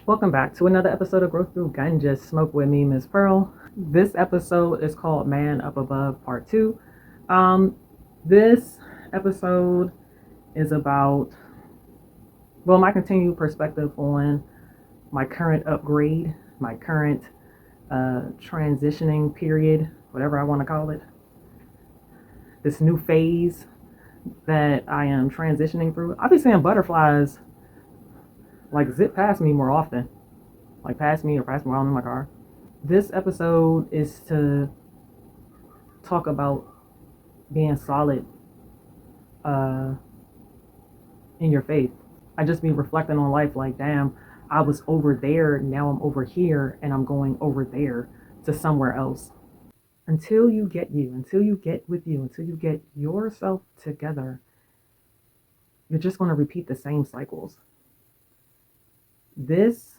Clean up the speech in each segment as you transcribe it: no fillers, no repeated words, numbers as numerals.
Welcome back to another episode of Growth Through Ganja Smoke with me, Ms. Pearl. This episode is called Man Up Above Part 2. This episode is about, my continued perspective on my current upgrade, my current transitioning period, whatever I want to call it. This new phase that I am transitioning through. I've been seeing butterflies like zip past me more often. Like pass me or pass me while I'm in my car. This episode is to talk about being solid in your faith. I just be reflecting on life like, damn, I was over there, now I'm over here, and I'm going over there to somewhere else. Until you get until you get with you, until you get yourself together, you're just going to repeat the same cycles. This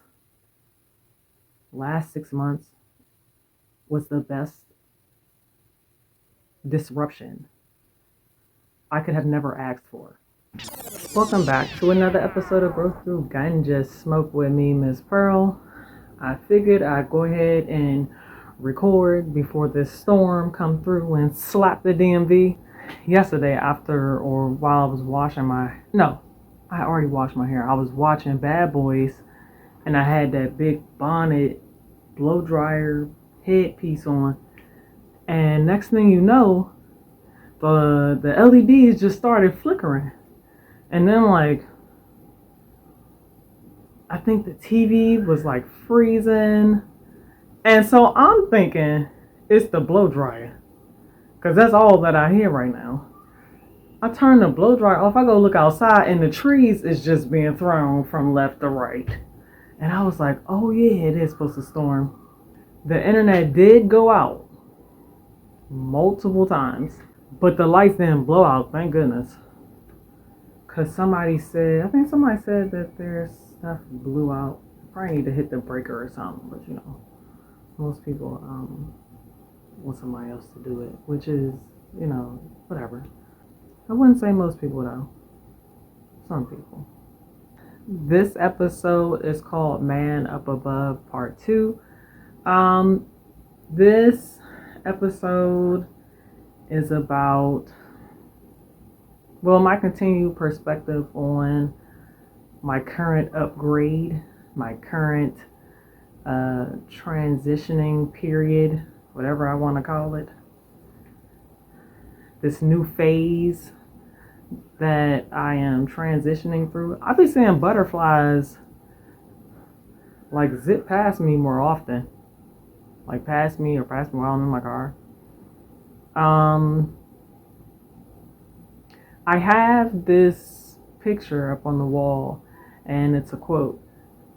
last 6 months was the best disruption I could have never asked for. Welcome back to another episode of Growth Through Ganja Smoke with me, Ms. Pearl. I figured I'd go ahead and record before this storm come through and slap the DMV. Yesterday after or while I was washing I already washed my hair. I was watching Bad Boys and I had that big bonnet blow dryer headpiece on, and next thing you know, the LEDs just started flickering, and then like I think the TV was like freezing, and so I'm thinking it's the blow dryer because that's all that I hear right now. I turn the blow dryer off. I go look outside, and the trees is just being thrown from left to right. And I was like, oh yeah, it is supposed to storm. The internet did go out multiple times, but the lights didn't blow out, thank goodness. Because I think somebody said that their stuff blew out. Probably need to hit the breaker or something, but most people want somebody else to do it, which is, whatever. I wouldn't say most people though. Some people. This episode is called Man Up Above Part 2. This episode is about, my continued perspective on my current upgrade, my current transitioning period, whatever I want to call it. This new phase that I am transitioning through. I've been seeing butterflies like zip past me more often. Like pass me or pass me while I'm in my car. I have this picture up on the wall, and it's a quote.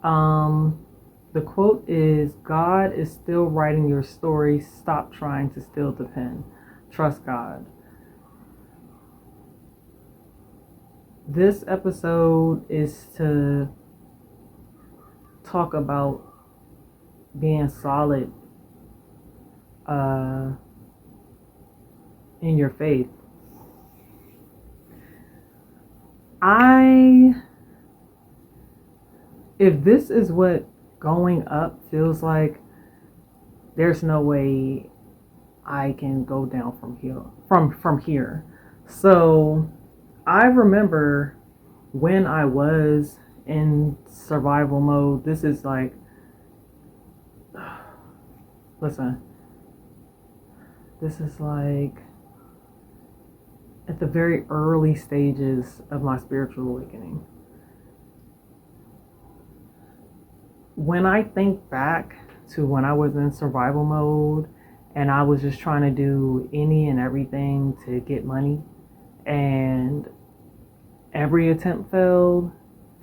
The quote is, God is still writing your story. Stop trying to steal the pen. Trust God. This episode is to talk about being solid in your faith. If this is what going up feels like, there's no way I can go down from here. So I remember when I was in survival mode. This is like, listen, this is like at the very early stages of my spiritual awakening. When I think back to when I was in survival mode and I was just trying to do any and everything to get money, and every attempt failed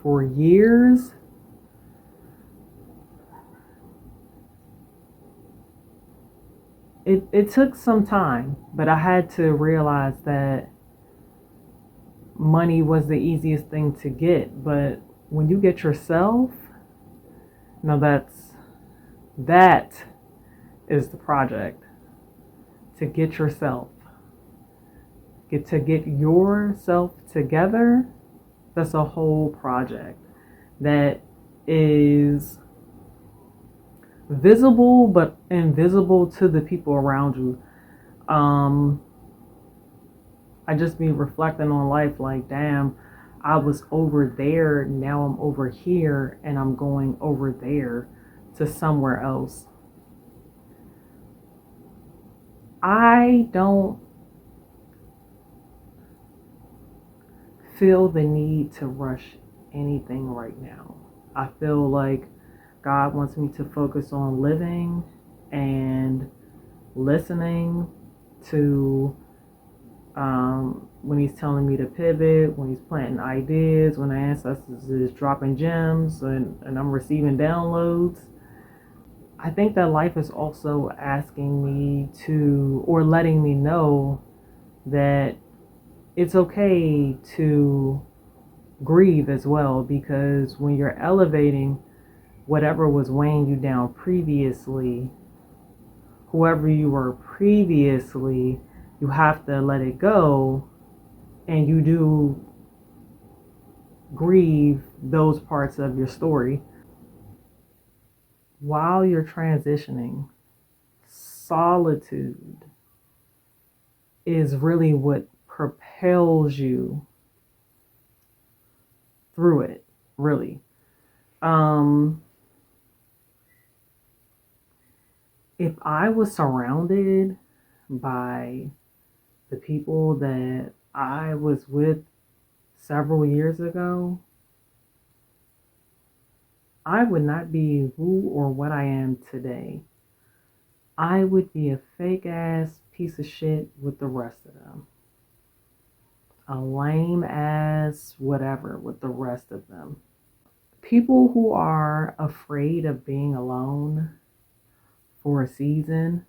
for years, it took some time, but I had to realize that money was the easiest thing to get. But when you get yourself, now that is the project. To get yourself. To get yourself together, that's a whole project that is visible but invisible to the people around you. I just be reflecting on life like, damn, I was over there, now I'm over here, and I'm going over there to somewhere else. I don't feel the need to rush anything right now. I feel like God wants me to focus on living and listening to when He's telling me to pivot, when He's planting ideas, when the ancestors is dropping gems and I'm receiving downloads. I think that life is also asking me to, or letting me know that it's okay to grieve as well, because when you're elevating whatever was weighing you down previously, whoever you were previously, you have to let it go, and you do grieve those parts of your story. While you're transitioning, solitude is really what propels you through it, really. Um, if I was surrounded by the people that I was with several years ago, I would not be who or what I am today. I would be a fake ass piece of shit with the rest of them. A lame ass whatever with the rest of them. People who are afraid of being alone for a season,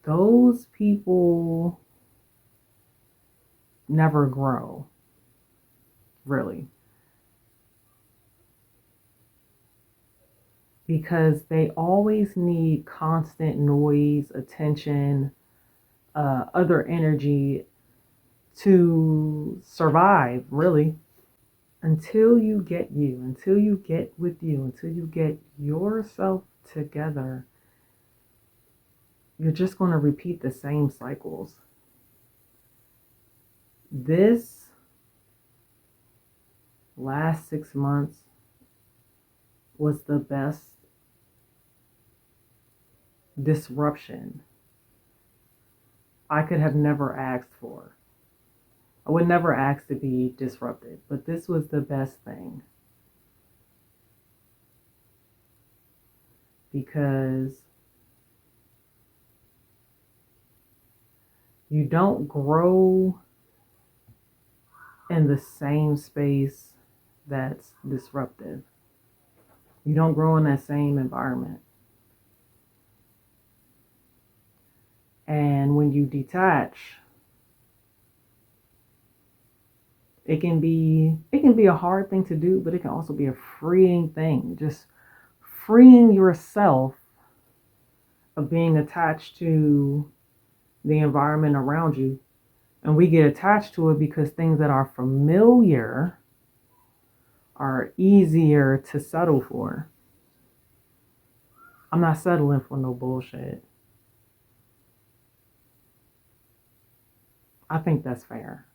those people never grow, really. Because they always need constant noise, attention, other energy to survive, really. Until you get you, until you get with you, until you get yourself together, you're just going to repeat the same cycles. This last 6 months was the best disruption I could have never asked for. I would never ask to be disrupted, but this was the best thing. Because you don't grow in the same space that's disruptive. You don't grow in that same environment. And when you detach, it can be a hard thing to do, but it can also be a freeing thing. Just freeing yourself of being attached to the environment around you. And we get attached to it because things that are familiar are easier to settle for. I'm not settling for no bullshit. I think that's fair.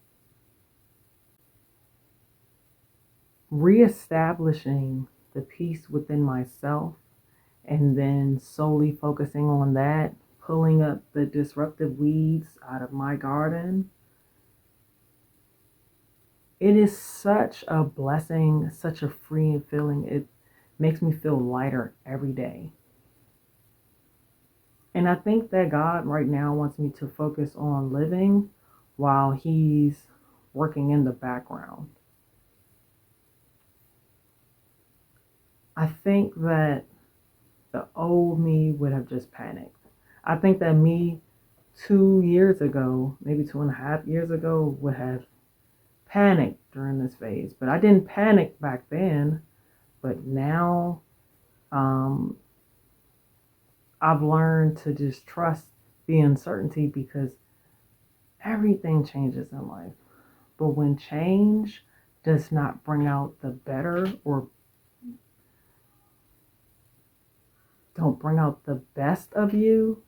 Reestablishing the peace within myself and then solely focusing on that, pulling up the disruptive weeds out of my garden. It is such a blessing, such a freeing feeling. It makes me feel lighter every day. And I think that God right now wants me to focus on living while He's working in the background. I think that the old me would have just panicked. I think that me 2 years ago, maybe 2.5 years ago, would have panicked during this phase. But I didn't panic back then. But now I've learned to just trust the uncertainty, because everything changes in life. But when change does not bring out the better or don't bring out the best of you,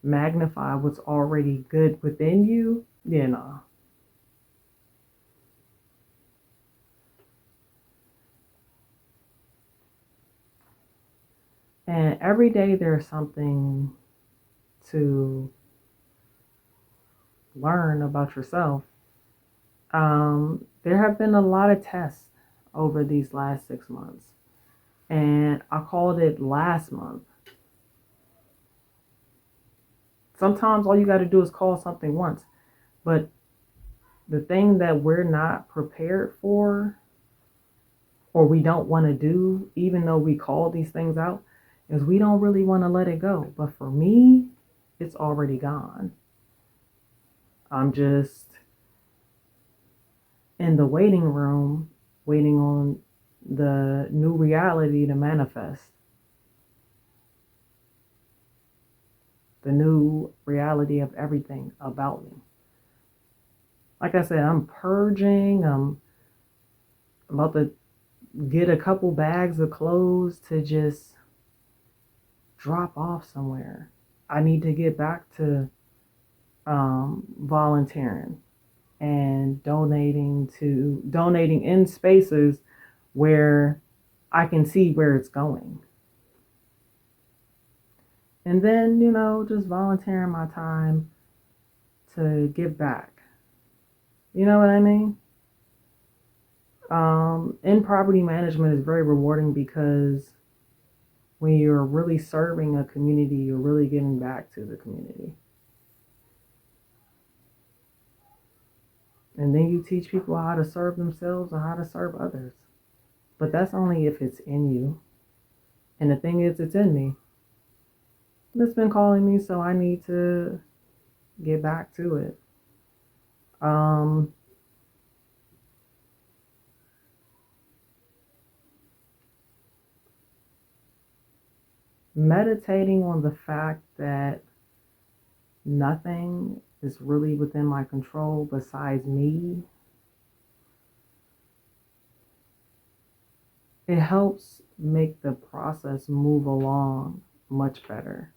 magnify what's already good within you, yeah, no. And every day there's something to learn about yourself. There have been a lot of tests over these last 6 months, and I called it last month. Sometimes all you got to do is call something once, but the thing that we're not prepared for or we don't want to do, even though we call these things out, is we don't really want to let it go. But for me, it's already gone. I'm just in the waiting room, waiting on the new reality to manifest. The new reality of everything about me. Like I said, I'm purging. I'm about to get a couple bags of clothes to just drop off somewhere. I need to get back to volunteering and donating in spaces where I can see where it's going. And then, just volunteering my time to give back. You know what I mean? In property management is very rewarding because when you're really serving a community, you're really giving back to the community. And then you teach people how to serve themselves and how to serve others. But that's only if it's in you. And the thing is, it's in me. It's been calling me, so I need to get back to it. Meditating on the fact that nothing is really within my control besides me, it helps make the process move along much better.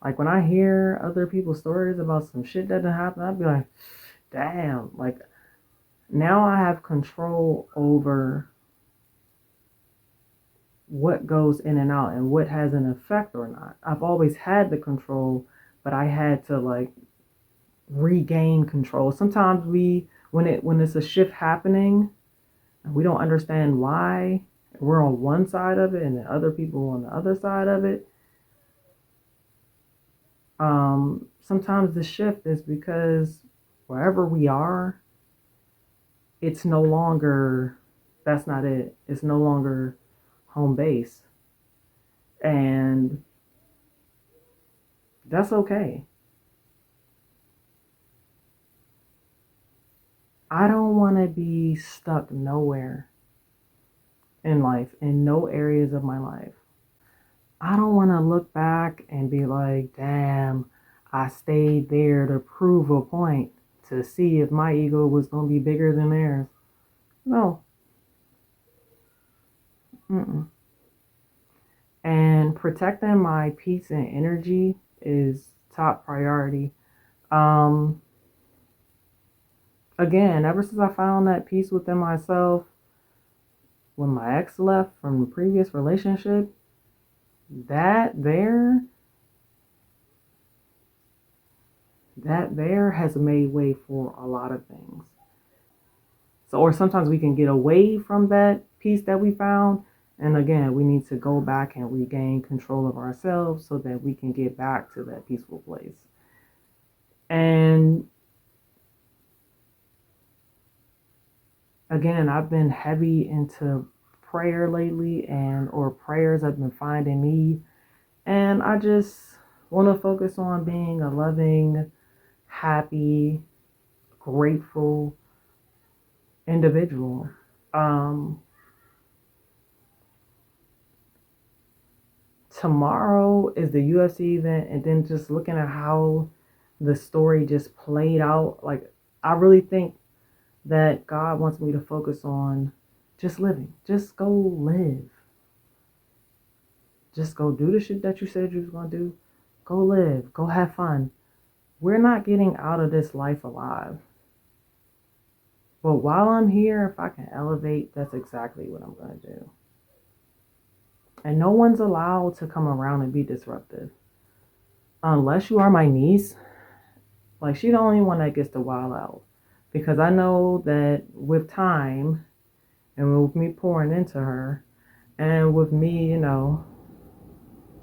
Like when I hear other people's stories about some shit that didn't happen, I'd be like, damn, like now I have control over what goes in and out and what has an effect or not. I've always had the control, but I had to like regain control. Sometimes when it's a shift happening and we don't understand why, we're on one side of it and the other people on the other side of it. Sometimes the shift is because wherever we are, it's no longer, that's not it. It's no longer home base. And that's okay. I don't want to be stuck nowhere in life, in no areas of my life. I don't want to look back and be like, damn, I stayed there to prove a point to see if my ego was going to be bigger than theirs. No. Mm-mm. And protecting my peace and energy is top priority. Um, Again, ever since I found that peace within myself, when my ex left from the previous relationship, that there has made way for a lot of things. So, or sometimes we can get away from that peace that we found. And again, we need to go back and regain control of ourselves so that we can get back to that peaceful place. And again, I've been heavy into prayer lately or prayers I've been finding me. And I just want to focus on being a loving, happy, grateful individual. Tomorrow is the UFC event, and then just looking at how the story just played out, like I really think that God wants me to focus on just living. Just go live. Just go do the shit that you said you was going to do. Go live. Go have fun. We're not getting out of this life alive. But while I'm here, if I can elevate, that's exactly what I'm going to do. And no one's allowed to come around and be disruptive. Unless you are my niece. Like, she's the only one that gets to wild out. Because I know that with time, and with me pouring into her, and with me,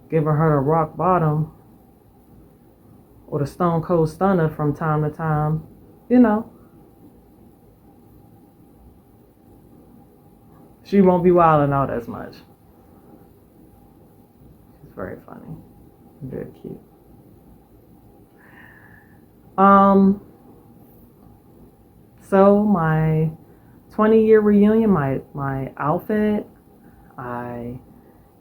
giving her the rock bottom, or the stone cold stunner from time to time, she won't be wilding out as much. She's very funny. Very cute. So my 20-year reunion, my outfit, I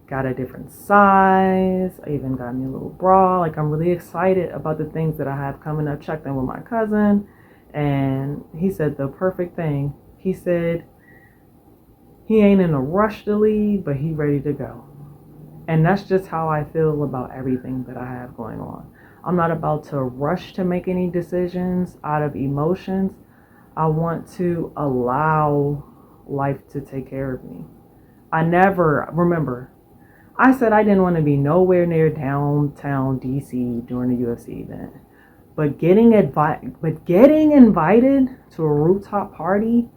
got a different size. I even got me a little bra. Like, I'm really excited about the things that I have coming up. Checked in with my cousin, and he said the perfect thing. He said he ain't in a rush to leave, but he ready to go. And that's just how I feel about everything that I have going on. I'm not about to rush to make any decisions out of emotions. I want to allow life to take care of me. Remember, I said I didn't want to be nowhere near downtown DC during the UFC event. But getting invited to a rooftop party,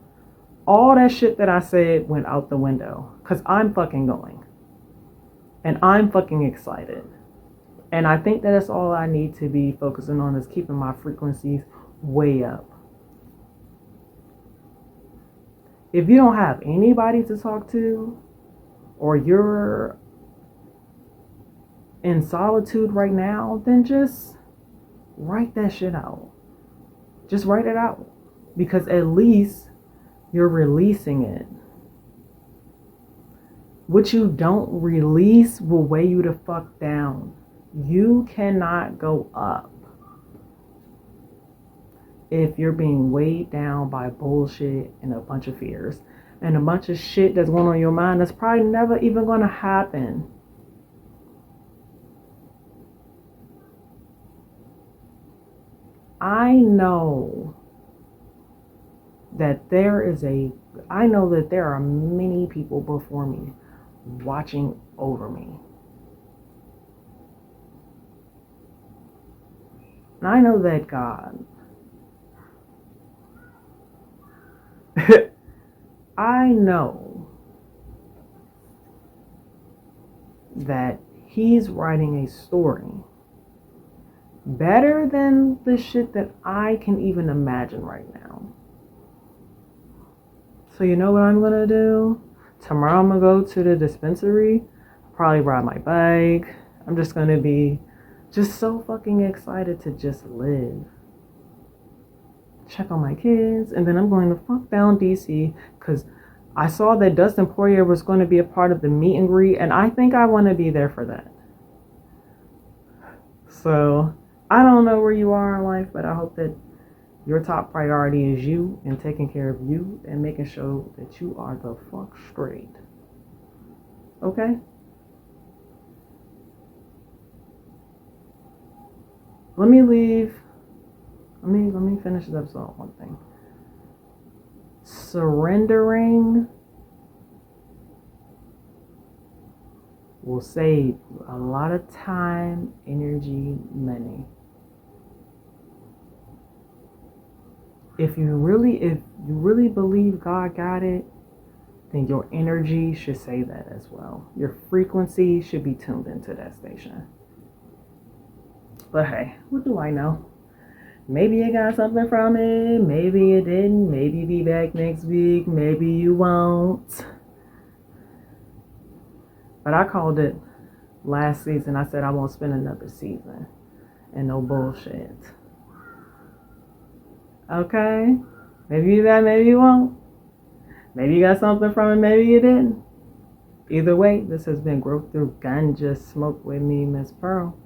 all that shit that I said went out the window. Because I'm fucking going. And I'm fucking excited. And I think that's all I need to be focusing on, is keeping my frequencies way up. If you don't have anybody to talk to, or you're in solitude right now, then just write that shit out. Just write it out. Because at least you're releasing it. What you don't release will weigh you the fuck down. You cannot go up if you're being weighed down by bullshit and a bunch of fears and a bunch of shit that's going on in your mind that's probably never even going to happen. I know that there are many people before me watching over me. And I know that God, I know that He's writing a story better than the shit that I can even imagine right now. So you know what I'm going to do? Tomorrow I'm going to go to the dispensary, probably ride my bike. I'm just going to be just so fucking excited to just live. Check on my kids, and then I'm going to fuck down DC, because I saw that Dustin Poirier was going to be a part of the meet and greet, and I think I want to be there for that. So I don't know where you are in life, but I hope that your top priority is you and taking care of you and making sure that you are the fuck straight. Okay? Let me finish this episode on one thing. Surrendering will save you a lot of time, energy, money. If you really believe God got it, then your energy should say that as well. Your frequency should be tuned into that station. But hey, what do I know? Maybe you got something from it. Maybe you didn't. Maybe you be back next week. Maybe you won't. But I called it last season. I said I won't spend another season. And no bullshit. Okay? Maybe you got, maybe you won't. Maybe you got something from it. Maybe you didn't. Either way, this has been Growth Through Ganja Smoke with me, Miss Pearl.